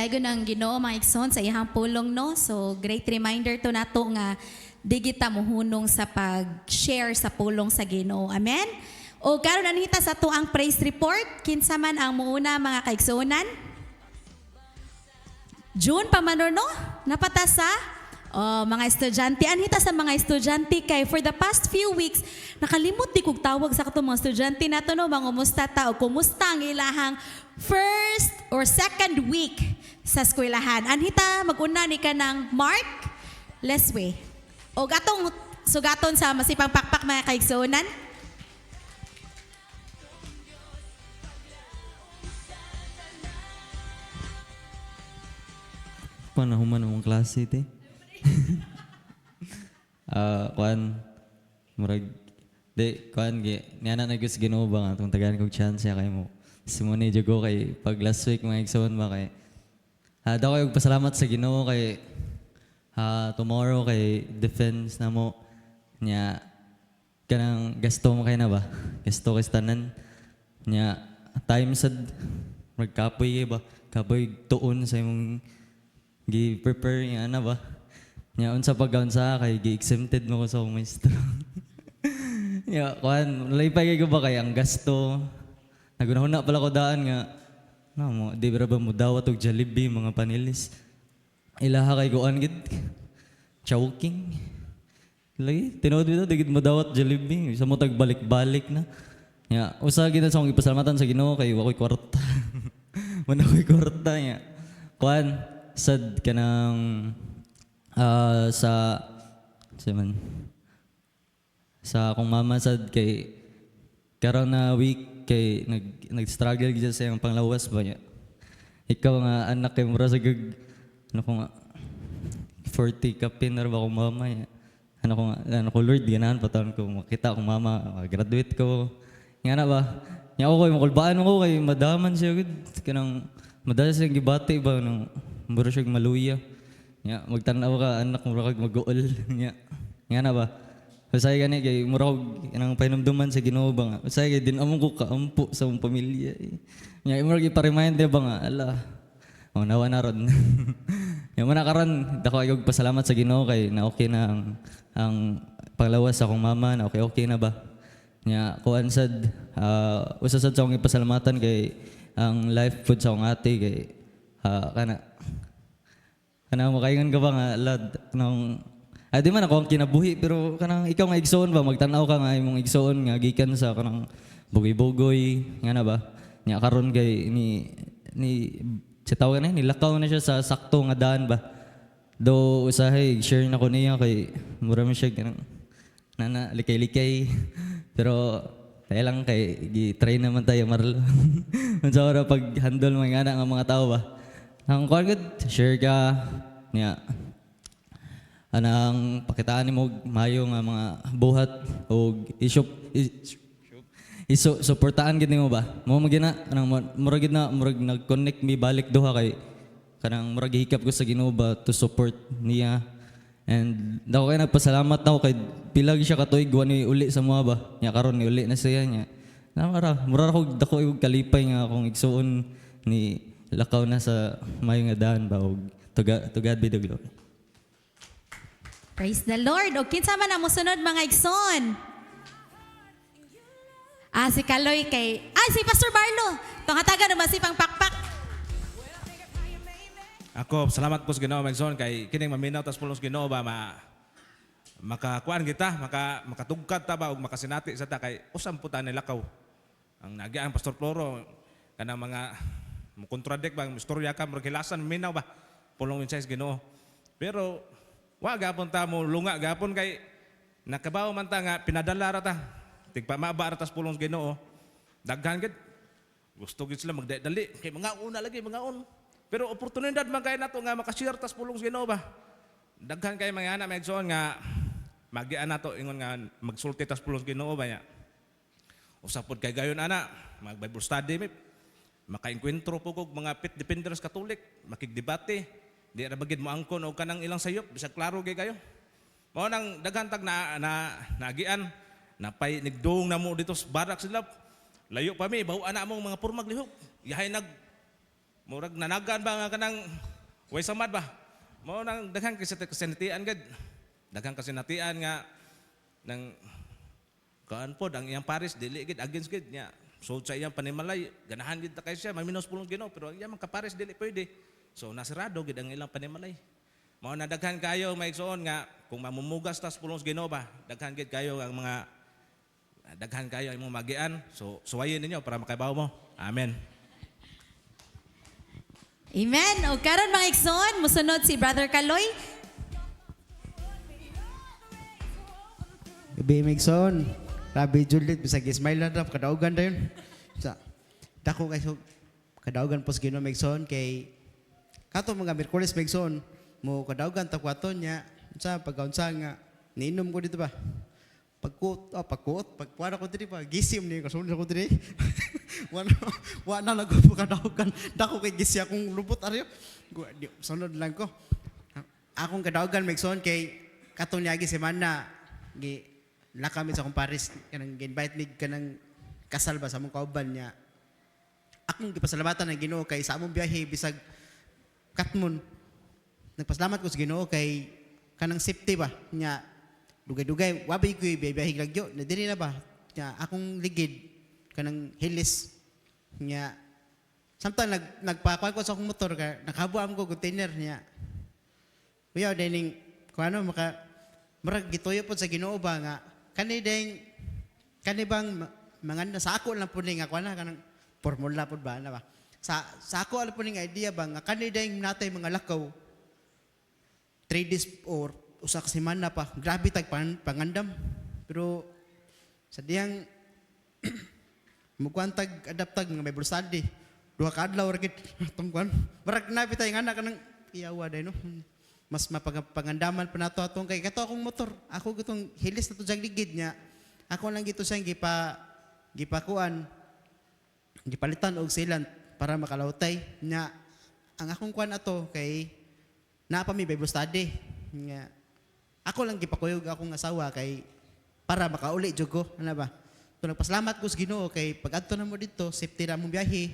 Dayon ang Ginoo mga igsoon sa iyang pulong no. So great reminder to nato nga di kita mohunong sa pag-share sa pulong sa Ginoo. Amen. O karon nanita sa tuang praise report, kinsa man ang muuna mga kaigsuonan? June pamano no? Napatasa? Mga estudyante, anhita sa mga estudyante kay for the past few weeks, nakalimot di kog tawag sa katong mga estudyante nato no, mga kumusta ta o kumusta ang ilahang first or second week sa eskwelahan. Anhita maguna ni ka ng Mark Lesway. O gatong sugaton sa masipang pakpak mga kaigsuonan. Panahuman ang klase te. Kuan murag kuan niya na nagus Ginoo ba nga tong tagaan kog chance kay mo. Simone jugo kay pag last week mga igsoon ba kay daw kayo pasalamat sa Ginoo kay tomorrow kay defense na mo nya kanang gasto mo kay na ba? Gasto kay tanan nya time sad magkapoy kay ba? Kapoy tuon sa imong gi-prepare nga na ba? Nya unsa pagkaon sa kay gi-exempted mo ko sa akong maestro. Nya kuan, laypay kay ko ba kay ang gasto. Nagunahuna pala ko daan nga na mo di ba mo dawat og Jollibee mga panilis. Ilaha kay kuan gid. Choking. Lagi tinuod bitaw digid mo dawat Jollibee, sa mo tag balik-balik na. Nya usa gid sa akong ipasalamatan sa Ginoo kay wa ko'y kwarta. Wala ko'y kwarta nya. Kuan sad kanang sa akong mama sad kay karon na week kay nag-struggle gid sa iyang panglawas ba niya. Ikaw nga anak kay mura sa ano ko nga 40 ka pinar ba akong mama niya. Ano ko Lord ganahan pataon ko makita akong mama graduate ko. Nga na ba? Nya ako kay makulbaan ko kay madaman siya gud kanang madala siya gibati ba nang mura siya maluya. Nya magtanaw ka anak mura kag mag-uol nya. Nga na ba? Usay gani kay mura kog kanang pahinumduman sa Ginoo ba nga. Usay kay din among ko kaampo sa among pamilya. Nya mura gi pa-remind ba nga ala. Nawa na ron. Nya man karon dako ay pasalamat sa Ginoo kay na okay na ang panglawas sa akong mama na okay na ba. Nya kuan sad usa sad sa akong ipasalamatan kay ang life food sa akong ate kay kanang makaingan ka ba nga lad nang di man ako ang kinabuhi pero kanang ikaw nga igsoon ba magtan-aw ka nga imong igsoon nga gikan sa kanang bugoy-bugoy nga na ba nya karon kay ni sa tawag na nilakaw na siya sa sakto nga daan ba do usahay share na ko niya kay mura man siya kanang nana likay-likay pero tayo lang kay gi-try naman tayo Marlo unsa ora pag handle mga nga mga tao ba ang kuan gud share ka niya anang pakitaan nimo mayo nga mga buhat og suportaan gid nimo ba mo magina anang murag gid na murag nag-connect mi balik duha kay kanang murag hikap ko sa Ginoo ba to support niya and dako kay nagpasalamat ako kay pila siya katuig wa ni uli sa mga ba nya karon ni uli na siya nya mura ko dako og kalipay nga akong igsuon ni lakaw na sa mayo nga daan ba og to God be the glory. Praise the Lord. O kinsa man ang musunod mga igsoon? Si Kaloy kay si Pastor Barlo. Tungatagan naman si Pangpakpak. Ako salamat po sa Ginoo mga igsoon kay kining maminaw tas pulong sa Ginoo ba makakuan kita makatugkad ta ba og makasinati sa ta kay usam po ta nilakaw. Ang nagiang Pastor Floro kanang mga mo contradict bang istorya ka murag hilasan minaw ba pulong sa Ginoo pero wa gapon ta mo lunga gapon kay nakabaw man ta nga pinadala ra ta tigpamaba ra tas pulong sa Ginoo daghan gid gusto gid sila magdali kay mga una lagi mga on pero oportunidad man kay nato nga makashare tas pulong sa Ginoo ba daghan kay mga anak megson nga magian nato ingon nga magsulti tas pulong sa Ginoo ba nya usapod kay gayon ana mag Bible study mi makaengkwentro po kog mga pit defenders Katolik, makigdebate, di ra bagid mo angkon og kanang ilang sayop, bisag klaro gay kayo. Mao nang daghan tag nagian, napay nigdong na mo dito sa barak sila. Layo pa mi, bawo ana mong mga purmag lihok. Yahay murag nanagan ba nga kanang way samad ba? Mao nang daghang kasinatian gid. Daghang kasinatian nga nang kaan pod ang iyang pares dili gid against gid niya. So sa iyang panimalay ganahan gid ta kay siya maminos pulong Ginoo pero ang iyang mga kapares dili pwede. So nasirado gid ang ilang panimalay. Mao na daghan kayo maigsoon nga kung mamumugas tas pulong sa Ginoo ba daghan gid kayo ang mga daghan kayo imong magian. So suwayin ninyo para makabaw mo. Amen. Amen. O karon mga igsoon, musunod si Brother Kaloy. Gabi Megson, Rabi Juliet, bisag Ismail na daw, kadaugan na yun. Dako kay kadaugan po sa Ginoo Megson, kay kato mga Merkulis Megson, mo kadaugan takwaton niya, sa pagkaunsa nga, niinom ko dito ba? Pagkuot ko dito pa, gisim niya, kasunod ko dito. Wala na ko kadaugan, dako kay gisi akong lubot ariyo. Sunod lang ko. Akong kadaugan Megson, kay katong niya semana, lakami sa akong pares kanang invite mig kanang kasal ba sa among kauban niya. Akong gipasalamatan ng Ginoo kay sa among biyahe bisag Katmon. Nagpasalamat ko sa Ginoo kay kanang safety ba niya. Dugay-dugay wabay ko biyahe lagyo. Na diri na ba niya akong ligid kanang hilis niya. Samtang nagpakuan ko sa akong motor ka nakabuam ko container niya. Kuya dining kuano murag gituyo po sa Ginoo ba nga kani bang mga sa ako lang po nga kuana kanang formula po ba na ba sa ako lang po nga idea ba nga kani ding natay mga lakaw 3 days or usa ka semana pa grabe tag pangandam pero sa diyang mukwantag adaptag nga Bible study duha ka adlaw ra gid tungkuan murag nabitay nga na kanang iyawa day no mas mapagandaman pa nato atong kay kato akong motor. Ako gitong hilis na to jag ligid niya. Ako lang gito siyang gipakuan gipalitan og sealant para makalawtay nya ang akong kuan ato kay naa pa mi Bible study nga ako lang gipakuyog akong asawa kay para makauli jud ko ana ba. So nagpasalamat ko sa Ginoo kay pag adto na mo dito safety ra mong biyahe.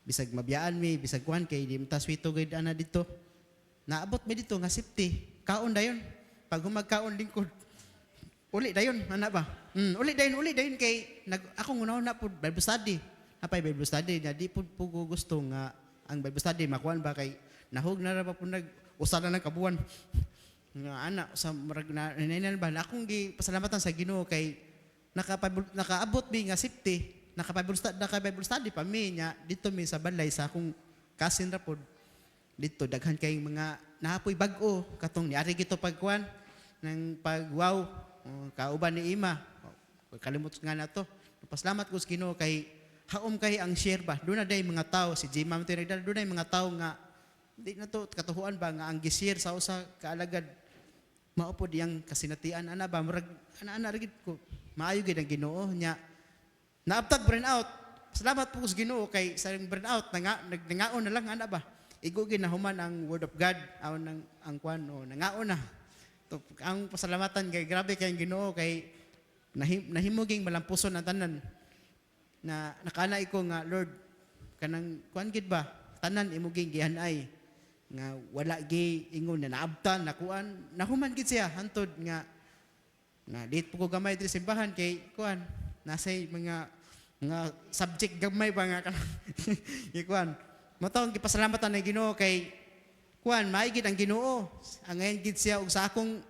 Bisag mabiyaan mi bisag kuan kay di ta swito gid ana dito. Naabot mi dito nga safety. Kaon dayon. Pag humagkaon lingkod. Uli dayon, ana ba? Uli dayon kay akong unahon na po Bible study. Apay Bible study nya di po gusto nga ang Bible study makuan ba kay nahug na ra pa po usa na ng kabuan. Nga ana sa marag na ba akong gipasalamatan sa Ginoo kay nakaabot mi nga safety. Naka-Bible study pa mi nya dito mi sa balay sa akong kasin ra pod. Dito daghan kay mga nahapoy bag-o katong niari gito pagkuan ng pagwaw kauban ni Ima kalimot nga nato pasalamat ko sa Ginoo kay haom kay ang share ba do na day mga tao si Jima Montenegro do na mga tao nga di na to katuhuan ba nga ang gi-share sa usa ka alagad mao pod iyang kasinatian ana ba murag ana gid ko maayo gid ang Ginoo nya naabtag burnout salamat po sa Ginoo kay sa burnout nangaon na lang ana ba igo ginahuman ang word of God aw ang kwan o nangaon na to ang pasalamatan kay grabe kay Ginoo kay nahimuging malampuson ang tanan na nakana ko nga Lord kanang kwan gid ba tanan imuging gihanay nga wala gi ingon na naabtan nakuan nahuman gid siya hantod nga na dito ko gamay diri simbahan kay kuan nasay mga subject gamay ba nga ikuan matawag gipasalamatan ng Ginoo kay kuan maigid ang Ginoo ang ngayon gid siya og sa akong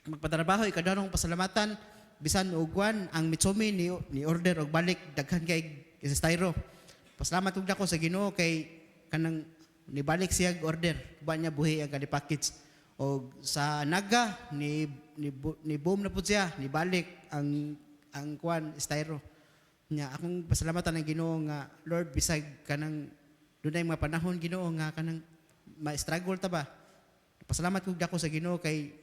magpatrabaho ikadawong pasalamatan bisan og kuan ang Mitsumi ni order og balik daghan kay styro pasalamat ug dako sa Ginoo kay kanang nibalik siya order ba niya buhi ang kani package og sa Naga ni boom na pud siya nibalik ang kuan styro nya akong pasalamatan ng Ginoo nga Lord bisag kanang dunay mga panahon Ginoo nga kanang ma-struggle ta ba. Pasalamat kog dako sa Ginoo kay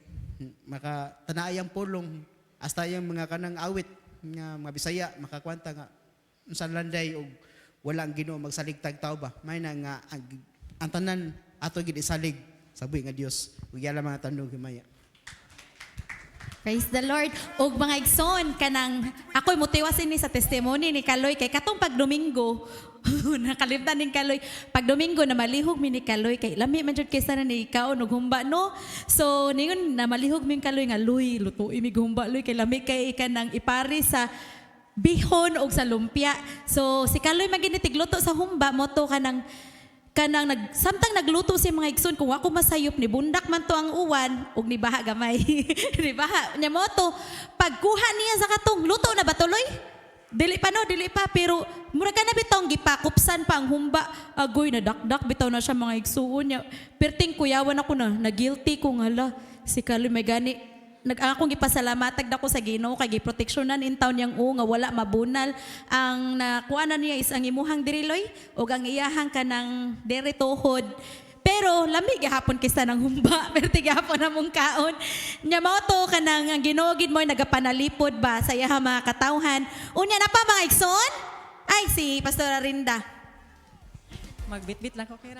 makatanayang pulong hasta yung mga kanang awit nga mga Bisaya makakwanta nga unsa landay og wala ang Ginoo magsaligtag tao ba. May na nga ang tanan ato gid isalig sa buhi nga Dios. Ug yala mga tandog himaya. Praise the Lord. Og mga igsoon, kanang ako'y motiwasin ni sa testimony ni Kaloy kay katong pag Domingo, nakalimtan ning Kaloy. Pag Domingo na malihog mi ni Kaloy kay lami man jud kaysa na ni ikaw og humba no. So ningon na malihog mi Kaloy nga luy lutuy mi humba luy kay lami kay kanang ipari sa bihon og sa lumpia. So si Kaloy maginitigluto sa humba moto kanang samtang nagluto si mga igsoon kung ako masayop ni bundak man to ang uwan ug ni baha gamay. Ni baha nya mo to pagkuha niya sa katong luto na ba tuloy? Dili pa pero mura ka na bitong gipakupsan pa ang humba agoy na dakdak bitaw na siya mga igsoon niya. Perting kuyawan ako na guilty ko ngala si Kaloy may gani akong gipasalamatag dako sa Ginoo kay giproteksyonan in town yang nga wala mabunal ang nakuha niya is ang imuhang diriloy o ang iyahang kanang deretohod pero lamig gihapon kisa ng humba pero tigahapon na mong kaon nya mao to kanang ang Ginoo gid mo nagapanalipod ba sa iyahang mga katawhan unya na pa mga igsoon ay si Pastor Arinda Magbitbit lang ko kira.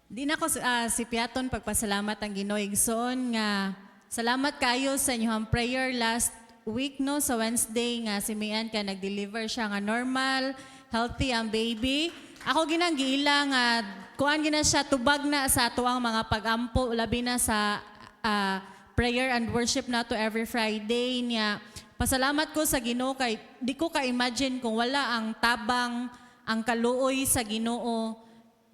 Di na ko si Piaton pagpasalamat ang Ginoo igsoon nga salamat kayo sa inyong prayer last week no sa Wednesday nga si Mian ka nag-deliver siya nga normal, healthy ang baby. Ako ginang giila nga kuan gina siya tubag na sa ato ang mga pag-ampo labi na sa prayer and worship nato every Friday niya. Pasalamat ko sa Ginoo kay di ko ka-imagine kung wala ang tabang ang kaluoy sa Ginoo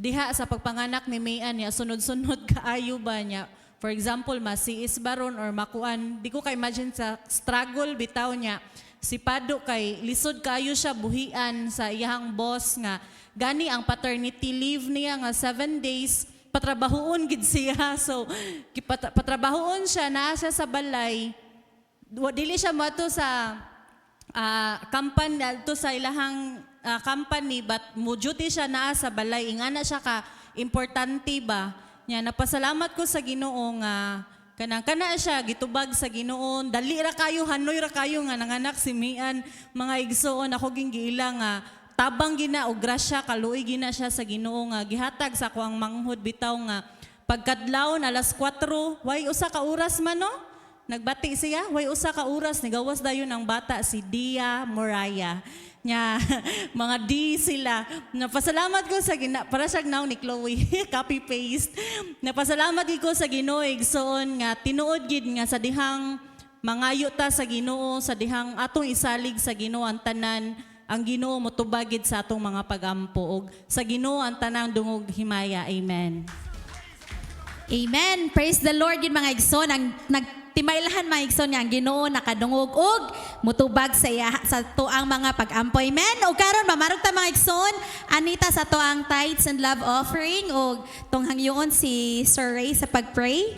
diha sa pagpanganak ni Mian niya sunod-sunod kaayo ba niya. For example, masiis baron or makuan, di ko ka-imagine sa struggle bitaw niya. Si Pado kay lisod kayo siya buhian sa iyang boss nga gani ang paternity leave niya nga 7 days patrabahoon gid siya. So patrabahoon siya naa siya sa balay. Dili siya mato sa company to sa ilahang company but mo duty siya naa sa balay ingana siya ka importante ba. Nya napasalamat ko sa Ginoo nga kana siya gitubag sa Ginoo. Dali ra kayo hanoy ra kayo nga nanganak si Mian mga igsoon ako gingiila nga tabang gina og grasya kaluoy gina siya sa Ginoo nga gihatag sa kuang manghud bitaw nga pagkadlaw na alas 4 way usa ka oras man no nagbati siya way usa ka oras nigawas dayon ang bata si Dia Moraya nya mga di sila. Napasalamat ko sa para sa now ni Chloe copy paste. Napasalamat ko sa Ginoo igsoon nga tinuod gid nga sa dihang mangayo ta sa Ginoo sa dihang atong isalig sa Ginoo ang tanan ang Ginoo motubag gid sa atong mga pagampo og sa Ginoo ang tanang dungog himaya. Amen. Amen. Praise the Lord yun mga igsoon. Ang nagtimaylahan mga igsoon nga ang Ginoo nakadungog og mutubag sa tuang mga pag-ampo. Amen. O karon mamarog ta mga igsoon anita sa tuang tithes and love offering og tong hangyoon si Sir Ray sa pag-pray.